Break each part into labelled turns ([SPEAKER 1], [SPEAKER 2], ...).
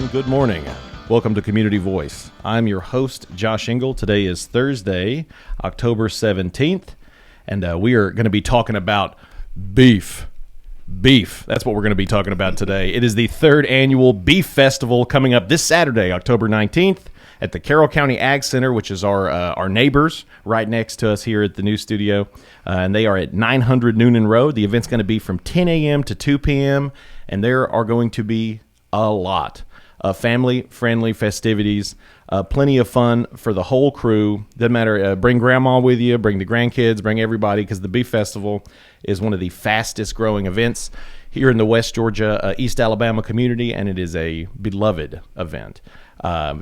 [SPEAKER 1] and good morning. Welcome to Community Voice. I'm your host, Josh Engel. Today is Thursday, October 17th, and we are going to be talking about beef. Beef. That's what we're going to be talking about today. It is the third annual Beef Festival coming up this Saturday, October 19th, at the Carroll County Ag Center, which is our neighbors right next to us here at the new studio. And they are at 900 Noonan Road. The event's going to be from 10 a.m. to 2 p.m., and there are going to be a lot of family-friendly festivities, plenty of fun for the whole crew. Doesn't matter, bring grandma with you, bring the grandkids, bring everybody, because the Beef Festival is one of the fastest-growing events here in the West Georgia, East Alabama community, and it is a beloved event.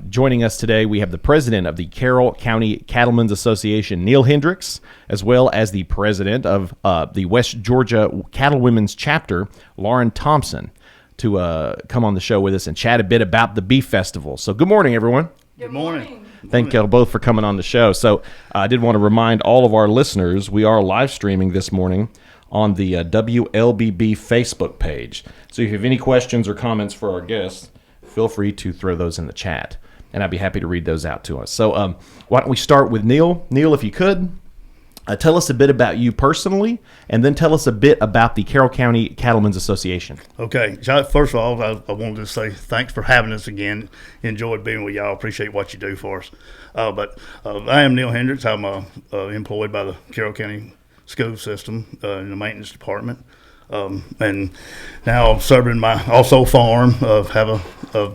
[SPEAKER 1] Joining us today, we have the president of the Carroll County Cattlemen's Association, Neil Hendrix, as well as the president of the West Georgia Cattlewomen's Chapter, Lauren Thompson, to come on the show with us and chat a bit about the Beef Festival. So good morning, everyone.
[SPEAKER 2] Good morning.
[SPEAKER 1] Thank you both for coming on the show. So I did want to remind all of our listeners, we are live streaming this morning on the WLBB Facebook page. So if you have any questions or comments for our guests, feel free to throw those in the chat, and I'd be happy to read those out to us. So why don't we start with Neil? Neil, if you could, tell us a bit about you personally, and then tell us a bit about the Carroll County Cattlemen's Association.
[SPEAKER 2] Okay. First of all, I wanted to say thanks for having us again. Enjoyed being with y'all. Appreciate what you do for us. But I am Neil Hendrix. I'm employed by the Carroll County School System in the maintenance department. And now I'm serving my also farm, have a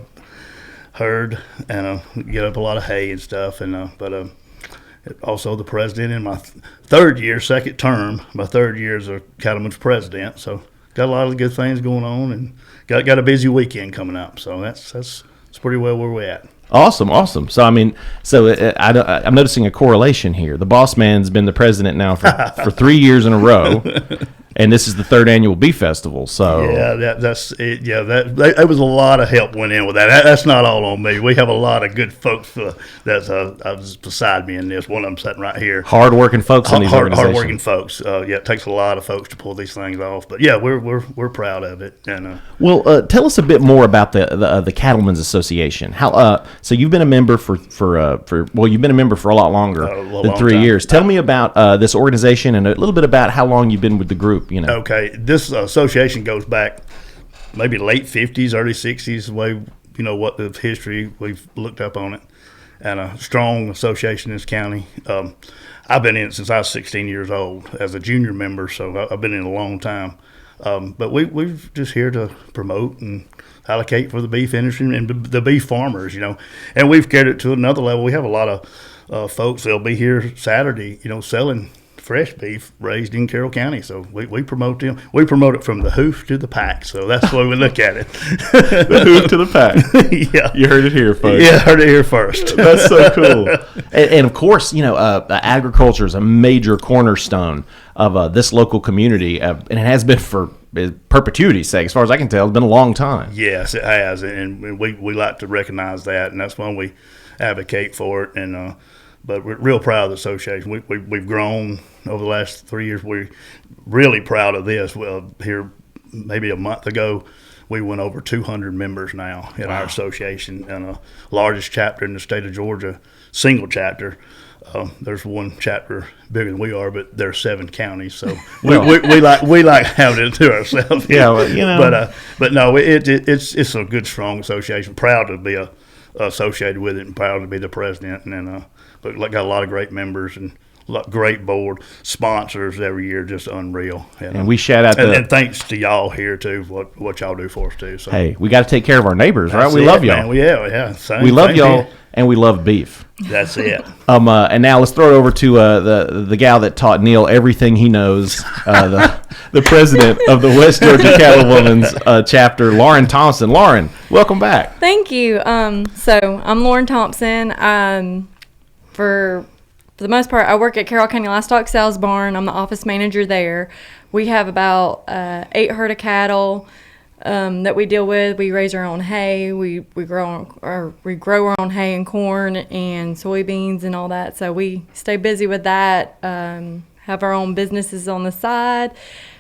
[SPEAKER 2] herd, and get up a lot of hay and stuff. And but also the president in my second term. My third year as a cattleman's president. So got a lot of good things going on, and got a busy weekend coming up. So that's pretty well where we're at.
[SPEAKER 1] Awesome. So, I'm noticing a correlation here. The boss man's been the president now for 3 years in a row, and this is the third annual Beef Festival. So
[SPEAKER 2] yeah, that's it. Yeah, that was a lot of help went in with that. That's not all on me. We have a lot of good folks that's beside me in this. One of them sitting right here.
[SPEAKER 1] Hard-working folks in these organizations.
[SPEAKER 2] Hard-working folks. It takes a lot of folks to pull these things off. But yeah, we're proud of it. And
[SPEAKER 1] tell us a bit more about the Cattlemen's Association. How so you've been a member you've been a member for a lot longer than 3 years. Tell me about this organization and a little bit about how long you've been with the group.
[SPEAKER 2] Okay, this association goes back maybe late 50s, early 60s, the way, what the history we've looked up on it, and a strong association in this county. I've been in it since I was 16 years old as a junior member, so I've been in it a long time. But we're just here to promote and allocate for the beef industry and the beef farmers, and we've carried it to another level. We have a lot of folks that'll be here Saturday, selling fresh beef raised in Carroll County. So we promote them. We promote it from the hoof to the pack. So that's the way we look at it.
[SPEAKER 1] The hoof to the pack.
[SPEAKER 2] Yeah.
[SPEAKER 1] You heard it here, folks.
[SPEAKER 2] Yeah, heard it here first.
[SPEAKER 1] That's so cool. And of course, agriculture is a major cornerstone of this local community, and it has been for perpetuity's sake. As far as I can tell, it's been a long time.
[SPEAKER 2] Yes, it has. And we like to recognize that, and that's why we advocate for it. And but we're real proud of the association. We've grown over the last 3 years. We're really proud of this. Well, here maybe a month ago, we went over 200 members now in our association, and the largest chapter in the state of Georgia, single chapter. There's one chapter bigger than we are, but there's 7 counties, so we like having it to ourselves.
[SPEAKER 1] Yeah, well,
[SPEAKER 2] but no, it's a good, strong association. Proud to be associated with it, and proud to be the president, and got a lot of great members and great board sponsors every year, just unreal.
[SPEAKER 1] And we shout out
[SPEAKER 2] and thanks to y'all here too, what y'all do for us too. So
[SPEAKER 1] hey, we got to take care of our neighbors, right? We love y'all.
[SPEAKER 2] Yeah.
[SPEAKER 1] We love y'all, and we love beef.
[SPEAKER 2] That's it.
[SPEAKER 1] And now let's throw it over to the gal that taught Neil everything he knows, the president of the West Georgia Cattlewomen's Chapter, Lauren Thompson. Lauren, welcome back.
[SPEAKER 3] Thank you. So I'm Lauren Thompson. For the most part, I work at Carroll County Livestock Sales Barn. I'm the office manager there. We have about 8 herd of cattle that we deal with. We raise our own hay. We grow our own hay and corn and soybeans and all that. So we stay busy with that. Have our own businesses on the side,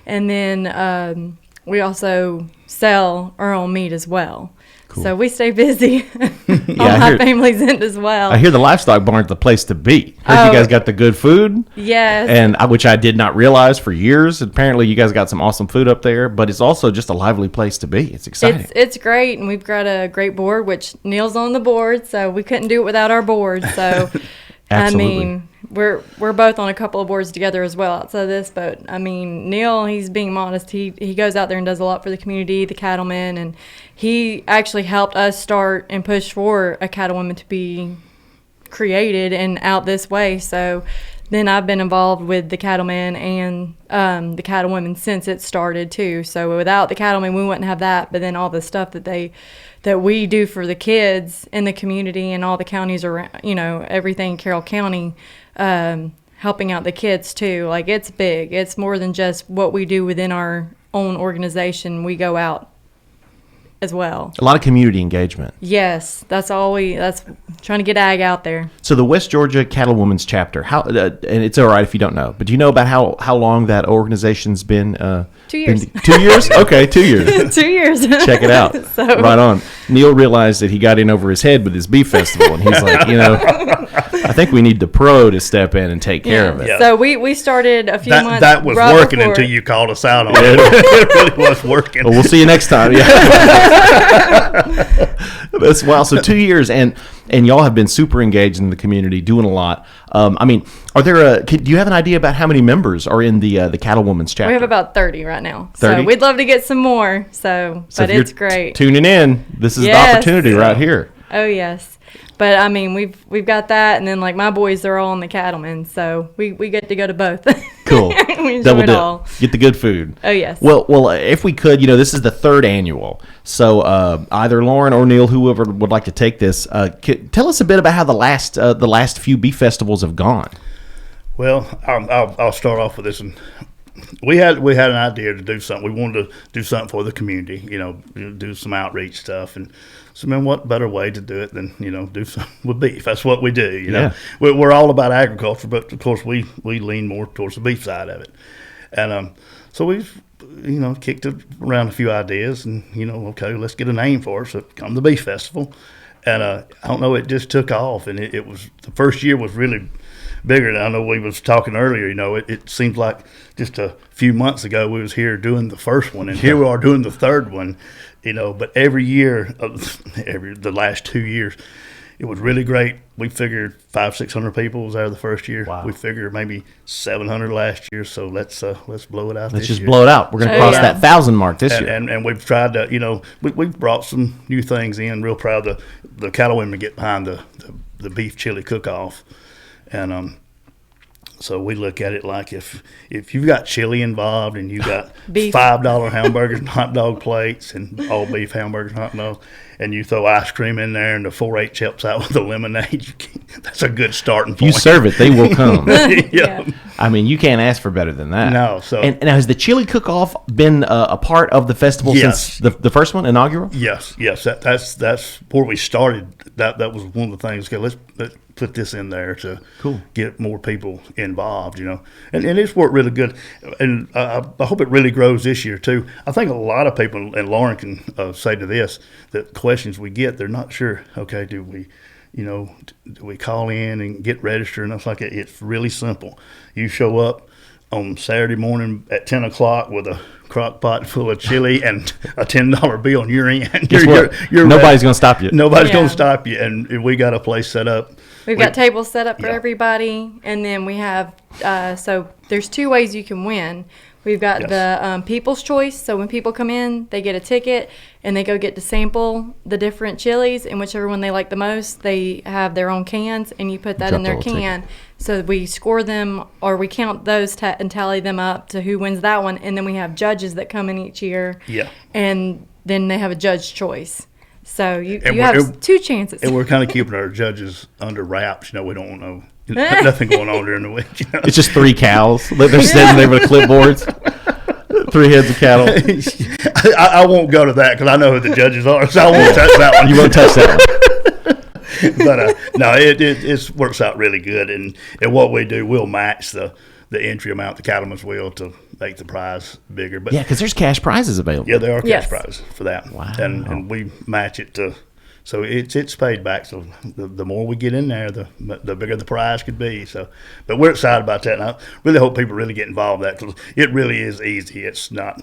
[SPEAKER 3] and then we also sell our own meat as well.
[SPEAKER 1] Cool.
[SPEAKER 3] So we stay busy on
[SPEAKER 1] Yeah,
[SPEAKER 3] my family's end as well.
[SPEAKER 1] I hear the livestock barn's the place to be. Heard you guys got the good food.
[SPEAKER 3] Yes.
[SPEAKER 1] And which I did not realize for years. Apparently, you guys got some awesome food up there, but it's also just a lively place to be. It's exciting.
[SPEAKER 3] It's great, and we've got a great board, which Neil's on the board, so we couldn't do it without our board. So,
[SPEAKER 1] Absolutely.
[SPEAKER 3] I mean, we're both on a couple of boards together as well outside of this, but I mean, Neil, he's being modest. He goes out there and does a lot for the community, the cattlemen, and he actually helped us start and push for a cattlewoman to be created and out this way. So then I've been involved with the cattlemen and the cattlewomen since it started too. So without the cattlemen, we wouldn't have that. But then all the stuff that we do for the kids in the community and all the counties around, everything in Carroll County, helping out the kids too. Like, it's big. It's more than just what we do within our own organization. We go out as well.
[SPEAKER 1] A lot of community engagement.
[SPEAKER 3] Yes, that's trying to get ag out there.
[SPEAKER 1] So the West Georgia Cattlewomen's Chapter, how and it's all right if you don't know, but do you know about how long that organization's been?
[SPEAKER 3] 2 years.
[SPEAKER 1] 2 years? Okay, 2 years.
[SPEAKER 3] 2 years.
[SPEAKER 1] Check it out.
[SPEAKER 3] So.
[SPEAKER 1] Right on. Neil realized that he got in over his head with his beef festival, and he's like, I think we need the pro to step in and take care of it.
[SPEAKER 2] Yeah.
[SPEAKER 3] So we started a few months.
[SPEAKER 2] That was
[SPEAKER 3] right
[SPEAKER 2] working
[SPEAKER 3] before.
[SPEAKER 2] until you called us out on it. It really was working.
[SPEAKER 1] Well, we'll see you next time. Yeah. That's wild. So 2 years, and y'all have been super engaged in the community, doing a lot. I mean, are there? Do you have an idea about how many members are in the Cattlewoman's Chapter?
[SPEAKER 3] We have about 30 right now.
[SPEAKER 1] 30?
[SPEAKER 3] So we'd love to get some more. So but
[SPEAKER 1] if you're
[SPEAKER 3] it's great.
[SPEAKER 1] Tuning in, this is the
[SPEAKER 3] Yes.
[SPEAKER 1] opportunity right here.
[SPEAKER 3] Oh yes. But I mean, we've got that, and then like my boys, they're all on the cattlemen, so we get to go to both.
[SPEAKER 1] Cool.
[SPEAKER 3] We enjoy
[SPEAKER 1] Double
[SPEAKER 3] it
[SPEAKER 1] dip.
[SPEAKER 3] all.
[SPEAKER 1] Get the good food.
[SPEAKER 3] Oh yes.
[SPEAKER 1] Well, if we could, this is the third annual. So either Lauren or Neil, whoever would like to take this, tell us a bit about how the last few beef festivals have gone.
[SPEAKER 2] Well, I'll start off with this. And we had an idea to do something. We wanted to do something for the community, do some outreach stuff. And so, man, what better way to do it than, do something with beef? That's what we do,
[SPEAKER 1] Yeah.
[SPEAKER 2] We're all about agriculture, but, of course, we lean more towards the beef side of it. And so we've, kicked around a few ideas and, okay, let's get a name for it. So come the Beef Festival. And I don't know, it just took off. And it was, the first year was really bigger. I know we was talking earlier, it seems like just a few months ago we was here doing the first one, and here we are doing the third one, but every year, the last 2 years, it was really great. We figured 500-600 people was there the first year.
[SPEAKER 1] Wow.
[SPEAKER 2] We figured maybe 700 last year, so let's blow it out
[SPEAKER 1] Let's
[SPEAKER 2] this
[SPEAKER 1] just
[SPEAKER 2] year.
[SPEAKER 1] blow it out. We're going to cross
[SPEAKER 3] yeah.
[SPEAKER 1] that 1,000 mark this year.
[SPEAKER 2] And we've tried to, we've brought some new things in. Real proud of the cattlewomen to get behind the beef chili cook-off. And so we look at it like if you've got chili involved and you got
[SPEAKER 3] Beef.
[SPEAKER 2] $5 hamburgers and hot dog plates and all beef hamburgers and hot dogs, and you throw ice cream in there and the 4-8 chips out with the lemonade, that's a good starting
[SPEAKER 1] If
[SPEAKER 2] point.
[SPEAKER 1] you serve it, they will come.
[SPEAKER 2] Yeah.
[SPEAKER 1] I mean, you can't ask for better than that.
[SPEAKER 2] No, so-
[SPEAKER 1] and now has the chili cook-off been a part of the festival
[SPEAKER 2] Yes.
[SPEAKER 1] since the first one, inaugural?
[SPEAKER 2] Yes. That's where we started. That was one of the things. Okay, let's put this in there to
[SPEAKER 1] Cool.
[SPEAKER 2] get more people involved, and it's worked really good. And I hope it really grows this year too. I think a lot of people, and Lauren can say to this, that questions we get, they're not sure. Okay, do we call in and get registered? And it's like it's really simple. You show up on Saturday morning at 10 o'clock with a crock pot full of chili and a $10 bill, and you're in.
[SPEAKER 1] Guess what? Nobody's going to stop you.
[SPEAKER 2] Nobody's
[SPEAKER 3] Yeah.
[SPEAKER 2] going to stop you, and we got a place set up.
[SPEAKER 3] We've got tables set up for
[SPEAKER 2] Yeah.
[SPEAKER 3] everybody, and then we have so there's 2 ways you can win. We've got
[SPEAKER 2] Yes.
[SPEAKER 3] the People's Choice. So when people come in, they get a ticket, and they go get to sample the different chilies, and whichever one they like the most, they have their own cans, and you put that
[SPEAKER 1] Drop
[SPEAKER 3] in their
[SPEAKER 1] the little
[SPEAKER 3] can. So we score them, or we count those and tally them up to who wins that one, and then we have judges that come in each year.
[SPEAKER 2] Yeah.
[SPEAKER 3] And then they have a judge choice. So you
[SPEAKER 2] And
[SPEAKER 3] have
[SPEAKER 2] we're-
[SPEAKER 3] 2 chances.
[SPEAKER 2] And we're kind of keeping our judges under wraps. We don't know nothing going on during the week.
[SPEAKER 1] It's just 3 cows. They're sitting there with clipboards. 3 heads of cattle.
[SPEAKER 2] I won't go to that because I know who the judges are, so I won't touch that one.
[SPEAKER 1] You won't touch that one.
[SPEAKER 2] But no, it works out really good. And what we do, we'll match the entry amount the cattlemen's will to make the prize bigger. But
[SPEAKER 1] Yeah, because there's cash prizes available.
[SPEAKER 2] yeah, there are cash
[SPEAKER 3] Yes.
[SPEAKER 2] prizes for that.
[SPEAKER 1] Wow.
[SPEAKER 2] And we match it to, so it's paid back. So the more we get in there, the bigger the prize could be. So, but we're excited about that, and I really hope people really get involved in that, because it really is easy. It's no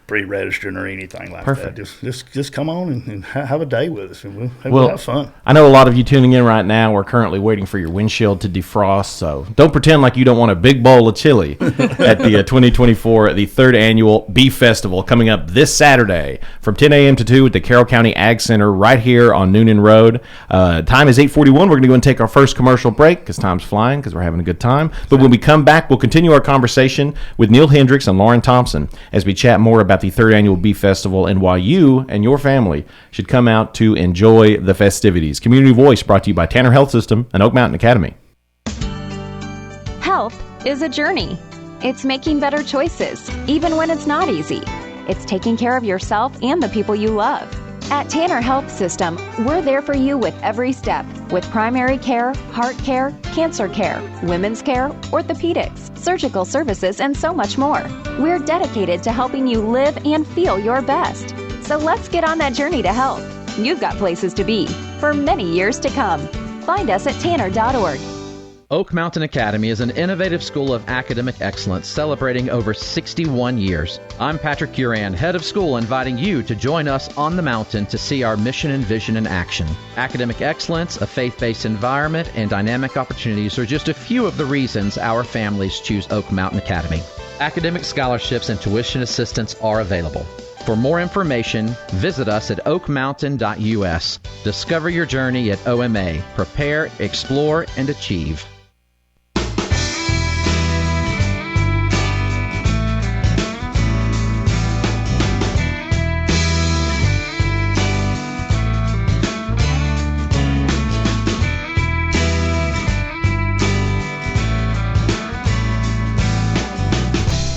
[SPEAKER 2] pre-registering or anything like
[SPEAKER 1] Perfect.
[SPEAKER 2] that. Just come on and have a day with us, and we'll have fun.
[SPEAKER 1] I know a lot of you tuning in right now are currently waiting for your windshield to defrost, so don't pretend like you don't want a big bowl of chili at the 2024, the third annual Beef Festival coming up this Saturday from 10 a.m. to 2 at the Carroll County Ag Center right here on Noonan Road. Time is 8:41. We're going to go and take our first commercial break because time's flying because we're having a good time. But when we come back, we'll continue our conversation with Neil Hendrix and Lauren Thompson as we chat more about the third annual Beef Festival and why you and your family should come out to enjoy the festivities. Community Voice brought to you by Tanner Health System and Oak Mountain Academy.
[SPEAKER 4] Health is a journey. It's making better choices, even when it's not easy. It's taking care of yourself and the people you love. At Tanner Health System, we're there for you with every step, with primary care, heart care, cancer care, women's care, orthopedics, surgical services, and so much more. We're dedicated to helping you live and feel your best. So let's get on that journey to health. You've got places to be for many years to come. Find us at tanner.org.
[SPEAKER 5] Oak Mountain Academy is an innovative school of academic excellence celebrating over 61 years. I'm Patrick Uran, head of school, inviting you to join us on the mountain to see our mission and vision in action. Academic excellence, a faith-based environment, and dynamic opportunities are just a few of the reasons our families choose Oak Mountain Academy. Academic scholarships and tuition assistance are available. For more information, visit us at oakmountain.us. Discover your journey at OMA. Prepare, explore, and achieve.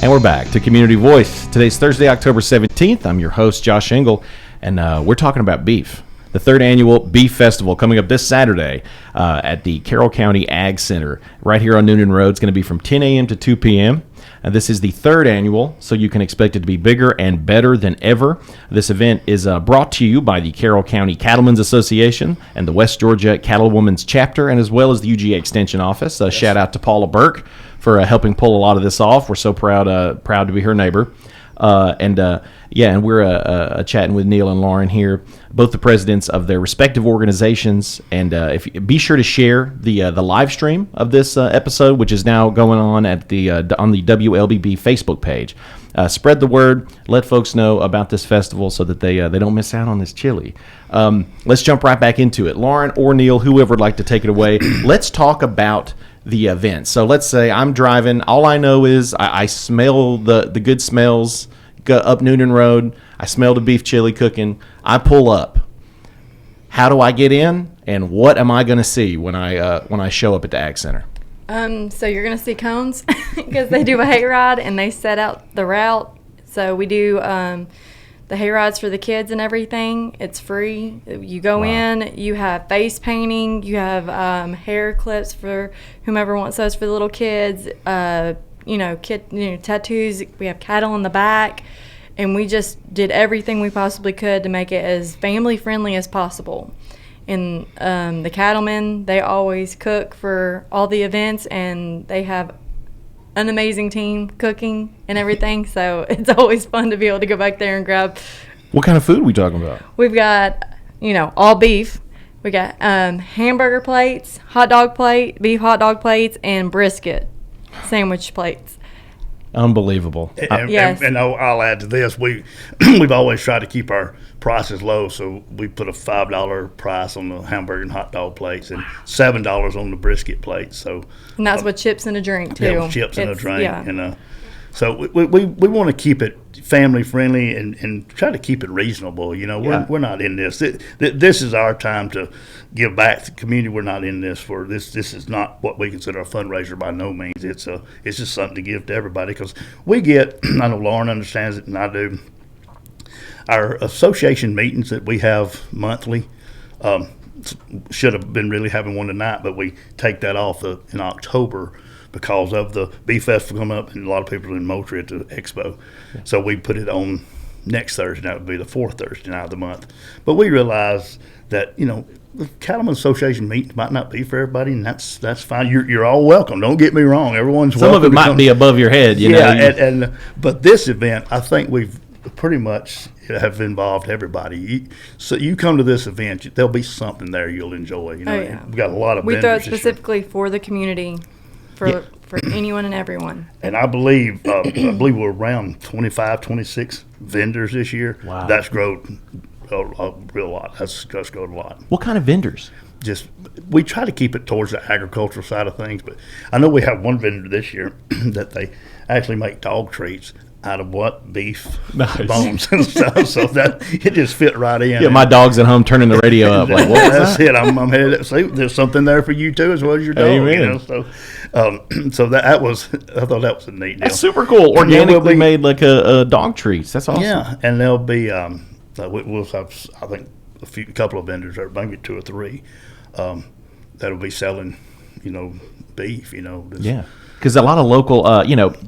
[SPEAKER 1] And we're back to Community Voice. Today's Thursday, October 17th. I'm your host, Josh Engel, and we're talking about beef. The third annual Beef Festival coming up this Saturday at the Carroll County Ag Center right here on Noonan Road. It's going to be from 10 a.m. to 2 p.m. This is the third annual, so you can expect it to be bigger and better than ever. This event is brought to you by the Carroll County Cattlemen's Association and the West Georgia Cattlewomen's Chapter, and as well as the UGA Extension Office. Shout out to Paula Burke for helping pull a lot of this off. We're so proud to be her neighbor. And we're chatting with Neil and Lauren here, both the presidents of their respective organizations. And be sure to share the live stream of this episode, which is now going on at on the WLBB Facebook page. Spread the word. Let folks know about this festival so that they don't miss out on this chili. Let's jump right back into it. Lauren or Neil, whoever would like to take it away. Let's talk about the event. So let's say I'm driving. All I know is I smell the good smells up Noonan Road. I smell the beef chili cooking. I pull up. How do I get in? And what am I going to see when I show up at the Ag Center?
[SPEAKER 3] So you're going to see cones because they do a hayride and they set out the route. So we do the hayrides for the kids and everything. It's free. You go in, you have face painting, you have hair clips for whomever wants those for the little kids, tattoos. We have cattle in the back, and we just did everything we possibly could to make it as family friendly as possible. And the cattlemen, they always cook for all the events, and they have an amazing team cooking and everything, so it's always fun to be able to go back there and grab.
[SPEAKER 1] What kind of food are we talking about?
[SPEAKER 3] We've got, all beef. We got hamburger plates, beef hot dog plates, and brisket sandwich plates.
[SPEAKER 1] Unbelievable.
[SPEAKER 3] Yes.
[SPEAKER 2] And I'll add to this. We've always tried to keep our prices low, so we put a $5 price on the hamburger and hot dog plates and $7 on the brisket plates. So,
[SPEAKER 3] and that's with chips and a drink too.
[SPEAKER 2] Yeah, with chips and a drink.
[SPEAKER 3] Yeah.
[SPEAKER 2] And so we want to keep it family friendly and try to keep it reasonable. We're not in this. This is our time to give back to the community. We're not in this for this. This is not what we consider a fundraiser by no means. It's just something to give to everybody, because we get. I know Lauren understands it, and I do. Our association meetings that we have monthly, should have been really having one tonight, but we take that off in October because of the Beef Festival coming up, and a lot of people are in Moultrie at the expo. So we put it on next Thursday. That would be the fourth Thursday night of the month. But we realized that, the Cattlemen's Association meetings might not be for everybody, and that's fine. You're all welcome. Don't get me wrong. Everyone's
[SPEAKER 1] Some
[SPEAKER 2] welcome.
[SPEAKER 1] of it might be above your head,
[SPEAKER 2] But this event, I think we've pretty much have involved everybody. So you come to this event, there'll be something there you'll enjoy. We've got a lot of
[SPEAKER 3] We
[SPEAKER 2] vendors
[SPEAKER 3] throw it
[SPEAKER 2] this year.
[SPEAKER 3] specifically for the community, for anyone and everyone.
[SPEAKER 2] And I believe we're around 25, 26 vendors this year.
[SPEAKER 1] Wow.
[SPEAKER 2] That's grown a real lot. That's grown a lot.
[SPEAKER 1] What kind of vendors?
[SPEAKER 2] Just we try to keep it towards the agricultural side of things, but I know we have one vendor this year that they actually make dog treats out of beef bones and stuff. So that it just fit right in.
[SPEAKER 1] Yeah, my dog's at home turning the radio up. Like, what was
[SPEAKER 2] that's
[SPEAKER 1] that?
[SPEAKER 2] it. I'm headed. See, there's something there for you too, as well as your dog.
[SPEAKER 1] Amen.
[SPEAKER 2] So that was. I thought that was a neat deal.
[SPEAKER 1] That's super cool. Organically made like a dog treats. That's awesome.
[SPEAKER 2] Yeah, and there'll be. We'll have, I think, a couple of vendors, or maybe 2 or 3, that'll be selling, beef.
[SPEAKER 1] Yeah. Because a lot of local,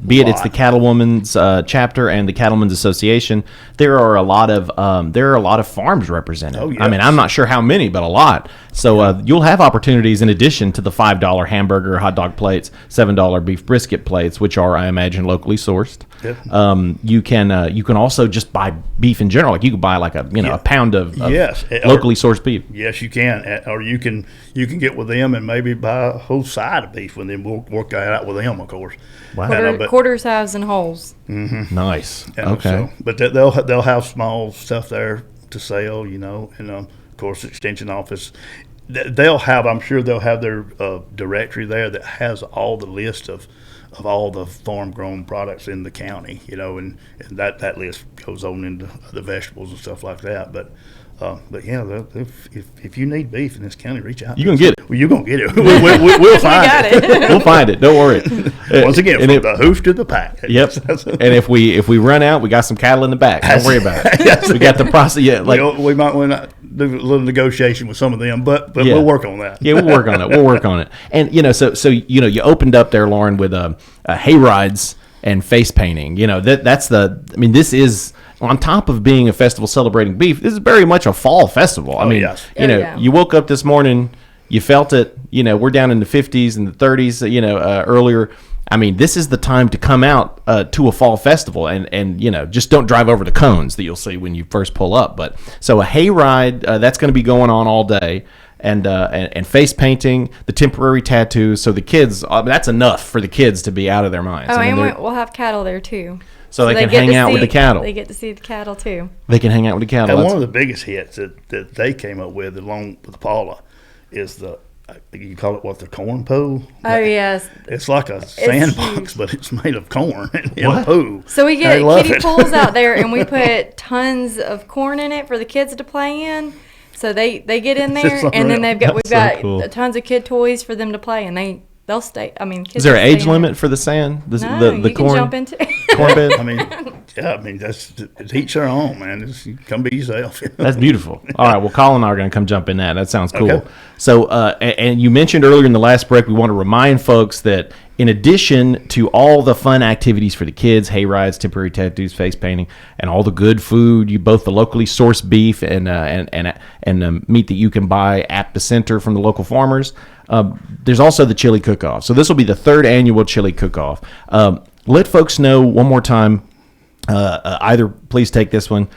[SPEAKER 1] be it it's the Cattlewoman's chapter and the Cattlemen's Association, there are a lot of farms represented.
[SPEAKER 2] Oh, yes.
[SPEAKER 1] I mean, I'm not sure how many, but a lot. So you'll have opportunities in addition to the $5 hamburger, hot dog plates, $7 beef brisket plates, which are, I imagine, locally sourced.
[SPEAKER 2] Yep.
[SPEAKER 1] You can also just buy beef in general. Like you could buy like a pound of locally sourced beef.
[SPEAKER 2] Yes, you can, or you can get with them and maybe buy a whole side of beef, and then we'll work that out with them, of course.
[SPEAKER 1] Wow.
[SPEAKER 3] Quarters, halves, and wholes.
[SPEAKER 2] Mm-hmm.
[SPEAKER 1] Nice.
[SPEAKER 2] And
[SPEAKER 1] okay.
[SPEAKER 2] But they'll have small stuff there to sell, and of course, the extension office. I'm sure they'll have their directory there that has all the list of all the farm-grown products in the county, and that list goes on into the vegetables and stuff like that. But yeah, if you need beef in this county, reach out.
[SPEAKER 1] You can get it.
[SPEAKER 2] Well, you're gonna get it. We'll find it.
[SPEAKER 1] We'll find it. Don't worry.
[SPEAKER 2] Once again, from the hoof to the pack.
[SPEAKER 1] Yep. And if we run out, we got some cattle in the back. Don't worry about it. We got the process. Yeah,
[SPEAKER 2] we might want to do a little negotiation with some of them, but we'll work on that.
[SPEAKER 1] Yeah, we'll work on it. We'll work on it. And so you opened up there, Lauren, with hay rides and face painting. This is. On top of being a festival celebrating beef, this is very much a fall festival.
[SPEAKER 2] Yes.
[SPEAKER 1] You woke up this morning, you felt it. We're down in the 50s and the 30s. Earlier. This is the time to come out to a fall festival, and just don't drive over the cones that you'll see when you first pull up. But so a hay ride that's going to be going on all day. And face painting, the temporary tattoos. So the kids, that's enough for the kids to be out of their minds.
[SPEAKER 3] And we'll have cattle there too.
[SPEAKER 1] So they can hang out with the cattle.
[SPEAKER 3] They get to see the cattle too.
[SPEAKER 1] They can hang out with the cattle.
[SPEAKER 2] And one of the biggest hits that they came up with, along with Paula, is you call it the corn poo?
[SPEAKER 3] Oh, yes.
[SPEAKER 2] It's like a sandbox, but it's made of corn and a poo.
[SPEAKER 3] So we get kiddie pools out there, and we put tons of corn in it for the kids to play in. So they get in there, and then we've got tons of kid toys for them to play, and they'll stay. Kids.
[SPEAKER 1] Is there an age limit for the sand? The
[SPEAKER 3] you
[SPEAKER 1] corn?
[SPEAKER 3] can jump into
[SPEAKER 1] corn bed?
[SPEAKER 2] That's each their own, man. Come be yourself.
[SPEAKER 1] That's beautiful. All right, well, Colin and I are going to come jump in that. That sounds cool.
[SPEAKER 2] Okay.
[SPEAKER 1] So, and you mentioned earlier in the last break, we want to remind folks that in addition to all the fun activities for the kids, hay rides, temporary tattoos, face painting, and all the good food, both the locally sourced beef and meat that you can buy at the center from the local farmers, there's also the chili cook-off. So this will be the 3rd annual chili cook-off. Let folks know one more time, either please take this one,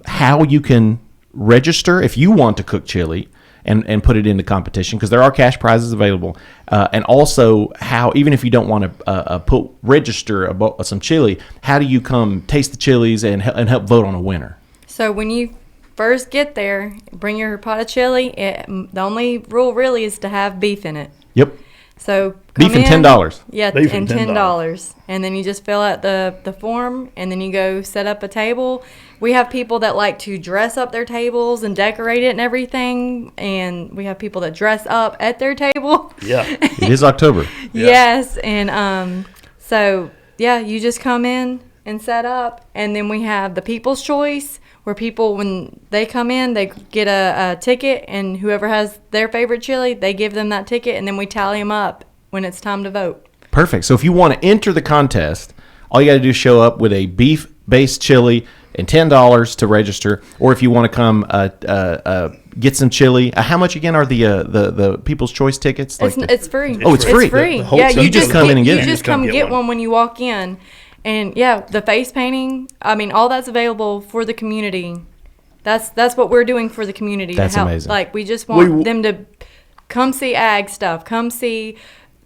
[SPEAKER 1] how you can register if you want to cook chili and put it into competition, because there are cash prizes available, and also how, even if you don't want to register some chili, how do you come taste the chilies and help vote on a winner?
[SPEAKER 3] So when you first get there, bring your pot of chili. The only rule really is to have beef in it.
[SPEAKER 1] Yep.
[SPEAKER 3] So
[SPEAKER 1] beef and $10.
[SPEAKER 3] Yeah,
[SPEAKER 2] beef
[SPEAKER 3] and $10. And then you just fill out the form, and then you go set up a table. We have people that like to dress up their tables and decorate it and everything, and we have people that dress up at their table.
[SPEAKER 2] Yeah.
[SPEAKER 1] It is October.
[SPEAKER 3] Yes, and so yeah, you just come in and set up, and then we have the People's Choice, where people, when they come in, they get a ticket, and whoever has their favorite chili, they give them that ticket, and then we tally them up when it's time to vote.
[SPEAKER 1] Perfect. So if you want to enter the contest, all you got to do is show up with a beef-based chili and $10 to register. Or if you want to come get some chili, how much again are the People's Choice tickets?
[SPEAKER 3] It's free.
[SPEAKER 1] Oh, it's free.
[SPEAKER 3] It's free.
[SPEAKER 1] You just come in and get it.
[SPEAKER 3] You just come get one when you walk in. And yeah, the face painting, I mean, all that's available for the community. That's what we're doing for the community.
[SPEAKER 1] That's
[SPEAKER 3] to help.
[SPEAKER 1] amazing.
[SPEAKER 3] Like, we just want them to come see ag stuff. Come see,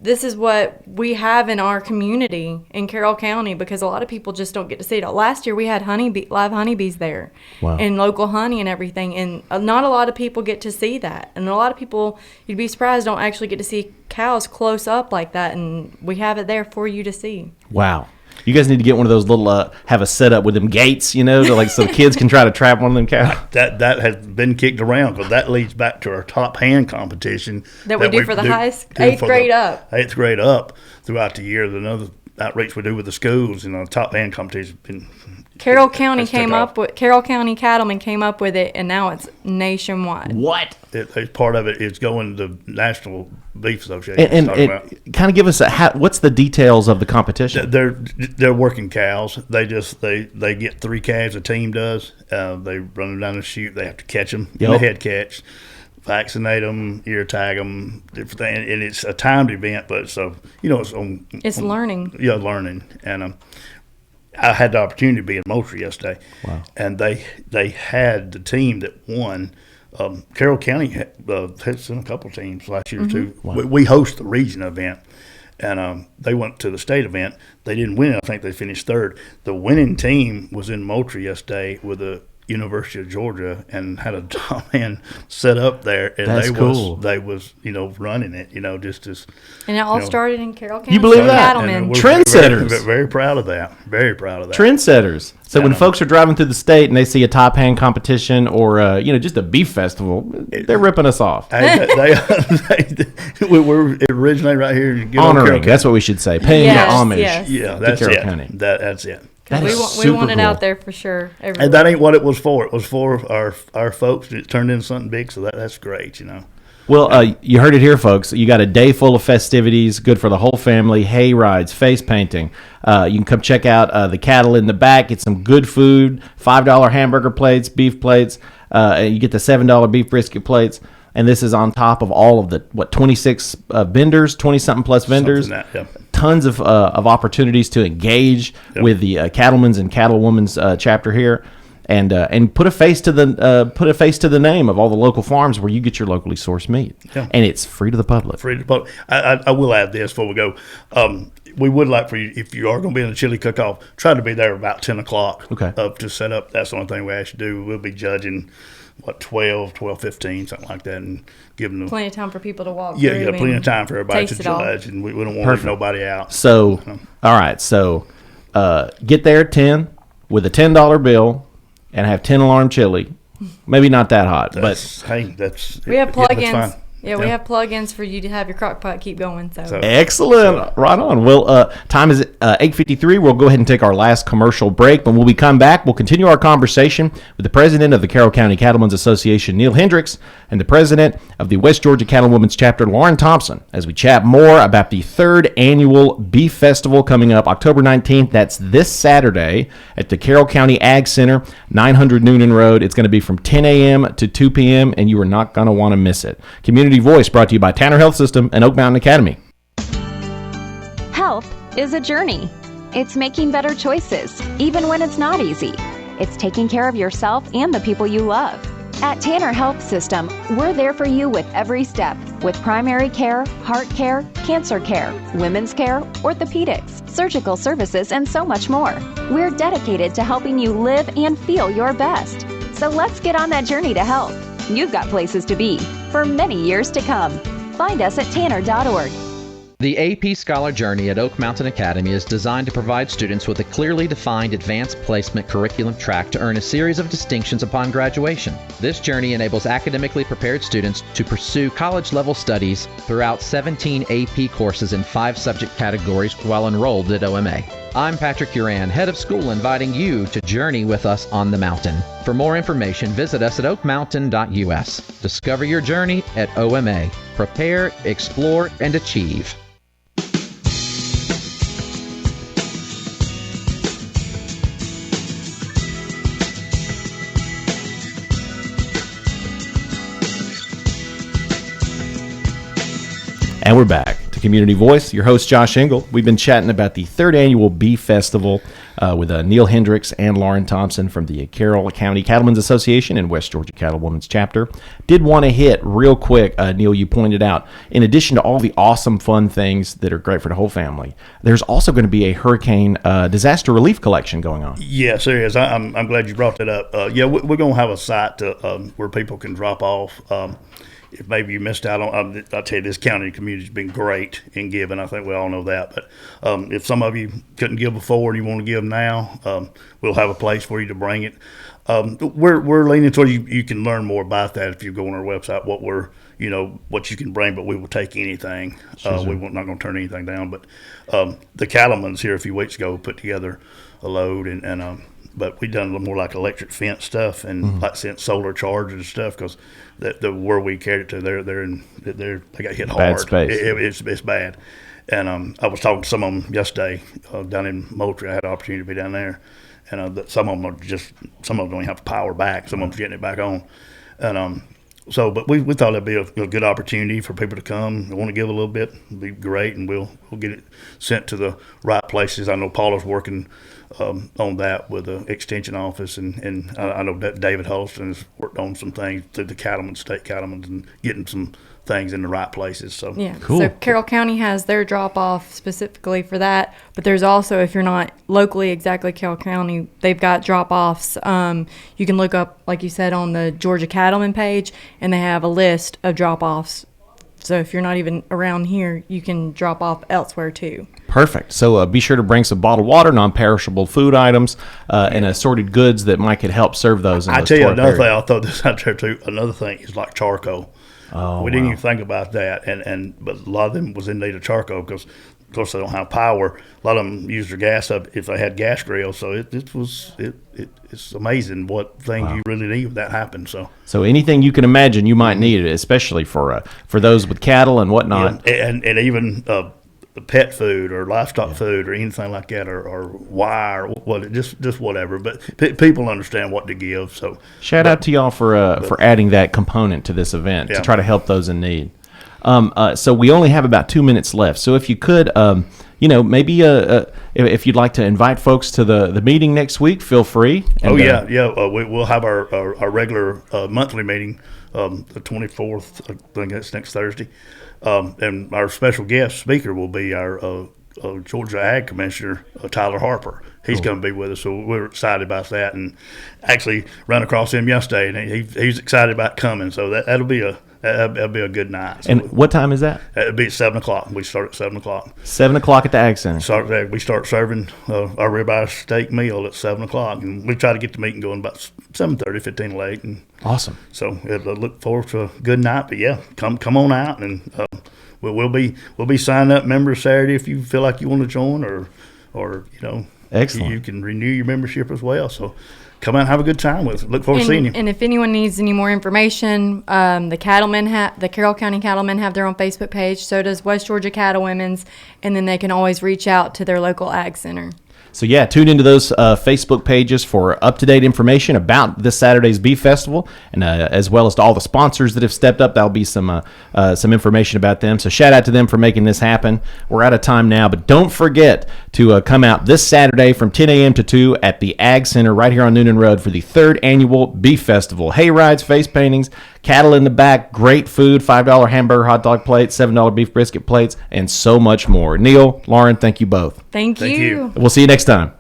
[SPEAKER 3] this is what we have in our community in Carroll County, because a lot of people just don't get to see it. Last year we had live honeybees there.
[SPEAKER 1] Wow.
[SPEAKER 3] And local honey and everything. And not a lot of people get to see that. And a lot of people, you'd be surprised, don't actually get to see cows close up like that. And we have it there for you to see.
[SPEAKER 1] Wow. You guys need to get one of those little, have a setup with them gates, so the kids can try to trap one of them cows.
[SPEAKER 2] That has been kicked around, because that leads back to our top hand competition
[SPEAKER 3] that we do for the highest, 8th grade up
[SPEAKER 2] throughout the year. Another outreach we do with the schools, top hand competition.
[SPEAKER 3] Carroll County Carroll County Cattlemen came up with it, and now it's nationwide.
[SPEAKER 1] What?
[SPEAKER 2] Part of it is going to the National Beef Association.
[SPEAKER 1] And kind of give us what's the details of the competition?
[SPEAKER 2] They're working cows. They get 3 calves a team does. They run them down the chute. They have to catch them in the head catch, vaccinate them, ear tag them, different thing. And it's a timed event, but it's learning. Yeah, learning. And I had the opportunity to be in Moultrie yesterday.
[SPEAKER 1] Wow.
[SPEAKER 2] And they had the team that won. Carroll County had sent a couple teams last year too.
[SPEAKER 1] Wow.
[SPEAKER 2] We host the region event, and they went to the state event. They didn't win. I think they finished 3rd. The winning team was in Moultrie yesterday with the University of Georgia, and had a top hand set up there, and
[SPEAKER 1] That's cool.
[SPEAKER 2] They was running it, just as.
[SPEAKER 3] And it all started in Carroll County.
[SPEAKER 1] You believe that?
[SPEAKER 3] Cattlemen.
[SPEAKER 1] Trendsetters.
[SPEAKER 2] Very, very proud of that. Very proud of that.
[SPEAKER 1] Trendsetters. So when folks are driving through the state and they see a top hand competition or just a beef festival, they're ripping us off.
[SPEAKER 2] We're originating right here.
[SPEAKER 1] Honoring. That's what we should say. Paying homage.
[SPEAKER 3] Yes.
[SPEAKER 2] Yeah, that's
[SPEAKER 1] Carroll
[SPEAKER 2] it.
[SPEAKER 1] County.
[SPEAKER 2] That's it.
[SPEAKER 3] We want it out there for sure. Everywhere.
[SPEAKER 2] And that ain't what it was for. It was for our folks. It turned into something big, so that's great,
[SPEAKER 1] Well, you heard it here, folks. You got a day full of festivities, good for the whole family, hay rides, face painting. You can come check out the cattle in the back, get some good food, $5 hamburger plates, beef plates. You get the $7 beef brisket plates. And this is on top of all of the, 26 vendors, 20-something plus vendors. Tons of opportunities to engage with the cattlemen's and cattlewomen's chapter here. And put a face to the name of all the local farms where you get your locally sourced meat, and it's free to the public.
[SPEAKER 2] Free to the public. I will add this before we go. We would like for you, if you are going to be in the chili cook-off, try to be there about 10 o'clock.
[SPEAKER 1] Okay.
[SPEAKER 2] To set up. That's the only thing we ask you to do. We'll be judging 12:15, something like that, and giving them
[SPEAKER 3] plenty of time for people to walk.
[SPEAKER 2] Yeah, plenty of time for everybody to judge, and we don't want to leave nobody out.
[SPEAKER 1] So, all right, so get there at 10 with a $10 bill. And have 10 alarm chili. Maybe not that hot, but
[SPEAKER 3] we have plugins. Yeah, we have plugins for you to have your crock pot keep going. So
[SPEAKER 1] excellent. Right on. Well, time is 8:53. We'll go ahead and take our last commercial break. But when we come back, we'll continue our conversation with the president of the Carroll County Cattlemen's Association, Neil Hendrix, and the president of the West Georgia Cattlewomen's Chapter, Lauren Thompson, as we chat more about the 3rd annual Beef Festival coming up October 19th. That's this Saturday at the Carroll County Ag Center, 900 Noonan Road. It's going to be from 10 a.m. to 2 p.m., and you are not going to want to miss it. Community Voice brought to you by Tanner Health System and Oak Mountain Academy.
[SPEAKER 4] Health is a journey. It's making better choices, even when it's not easy. It's taking care of yourself and the people you love. At Tanner Health System, we're there for you with every step, with primary care, heart care, cancer care, women's care, orthopedics, surgical services, and so much more. We're dedicated to helping you live and feel your best. So let's get on that journey to health. You've got places to be for many years to come. Find us at tanner.org.
[SPEAKER 5] The AP Scholar Journey at Oak Mountain Academy is designed to provide students with a clearly defined advanced placement curriculum track to earn a series of distinctions upon graduation. This journey enables academically prepared students to pursue college-level studies throughout 17 AP courses in 5 subject categories while enrolled at OMA. I'm Patrick Uran, head of school, inviting you to journey with us on the mountain. For more information, visit us at oakmountain.us. Discover your journey at OMA. Prepare, explore, and achieve.
[SPEAKER 1] And we're back to Community Voice. Your host, Josh Engel. We've been chatting about the third annual Beef Festival with Neil Hendrix and Lauren Thompson from the Carroll County Cattlemen's Association and West Georgia Cattlewomen's Chapter. Did want to hit real quick, Neil, you pointed out, in addition to all the awesome, fun things that are great for the whole family, there's also going to be a hurricane disaster relief collection going on.
[SPEAKER 2] Yes, there is. I'm glad you brought that up. We're going to have a site where people can drop off. If maybe you missed out on, I'll tell you, this county community has been great in giving. I think we all know that. But if some of you couldn't give before and you want to give now, we'll have a place for you to bring it. We're leaning toward you can learn more about that if you go on our website, what you can bring, but we will take anything. We're not going to turn anything down. But the cattlemen's here a few weeks ago put together a load, but we done a little more like electric fence stuff and like sent solar chargers and stuff because where we carried it to, they got hit hard.
[SPEAKER 1] Bad space.
[SPEAKER 2] It's bad. And I was talking to some of them yesterday down in Moultrie. I had the opportunity to be down there, and some of them don't even have power back. Some of them's getting it back on, and but we thought that'd be a good opportunity for people to come. They want to give a little bit, it'd be great, and we'll get it sent to the right places. I know Paula's working on that with the extension office, and I know that David Holston has worked on some things through the state cattlemen, and getting some things in the right places. So
[SPEAKER 3] yeah,
[SPEAKER 1] cool.
[SPEAKER 3] So Carroll County has their drop off specifically for that, but there's also, if you're not locally exactly Carroll County, they've got drop offs. You can look up, like you said, on the Georgia Cattlemen page, and they have a list of drop offs. So if you're not even around here, you can drop off elsewhere too.
[SPEAKER 1] Perfect. So be sure to bring some bottled water, non-perishable food items, and assorted goods that might could help serve those.
[SPEAKER 2] I tell you another thing. I'll throw this out there too. Another thing is like charcoal.
[SPEAKER 1] Oh,
[SPEAKER 2] we didn't even think about that, but a lot of them was in need of charcoal because, of course, they don't have power. A lot of them use their gas up if they had gas grills. So it's amazing what things you really need if that happens.
[SPEAKER 1] So anything you can imagine, you might need it, especially for those with cattle and whatnot.
[SPEAKER 2] Yeah, and even the pet food or livestock food or anything like that, or wire, just whatever. But people understand what to give. So
[SPEAKER 1] shout out to y'all for adding that component to this event to try to help those in need. So we only have about 2 minutes left. So if you could, maybe if you'd like to invite folks to the meeting next week, feel free. And,
[SPEAKER 2] we'll have our regular monthly meeting the 24th. I think that's next Thursday. And our special guest speaker will be our Georgia Ag Commissioner, Tyler Harper. He's going to be with us, so we're excited about that. And actually ran across him yesterday, and he's excited about coming. So that'll be a good night. So
[SPEAKER 1] and what time is that?
[SPEAKER 2] It'll be at 7 o'clock. We start at 7 o'clock.
[SPEAKER 1] 7 o'clock at the Ag Center.
[SPEAKER 2] We start serving our ribeye steak meal at 7 o'clock, and we try to get the meeting going about 7:30, 15 to 8. And
[SPEAKER 1] awesome.
[SPEAKER 2] So I look forward to a good night. But yeah, come on out, and we'll be signing up members Saturday if you feel like you want to join, or
[SPEAKER 1] excellent.
[SPEAKER 2] You can renew your membership as well. So come out and have a good time with us. Look forward to seeing you.
[SPEAKER 3] And if anyone needs any more information, the Carroll County Cattlemen have their own Facebook page. So does West Georgia Cattlewomen's, and then they can always reach out to their local Ag Center.
[SPEAKER 1] So yeah, tune into those Facebook pages for up-to-date information about this Saturday's Beef Festival, and as well as to all the sponsors that have stepped up. That'll be some information about them. So shout out to them for making this happen. We're out of time now, but don't forget to come out this Saturday from 10 a.m. to 2 at the Ag Center right here on Noonan Road for the third annual Beef Festival. Hay rides, face paintings, cattle in the back, great food, $5 hamburger hot dog plates, $7 beef brisket plates, and so much more. Neil, Lauren, thank you both.
[SPEAKER 3] Thank you.
[SPEAKER 1] We'll see you next time.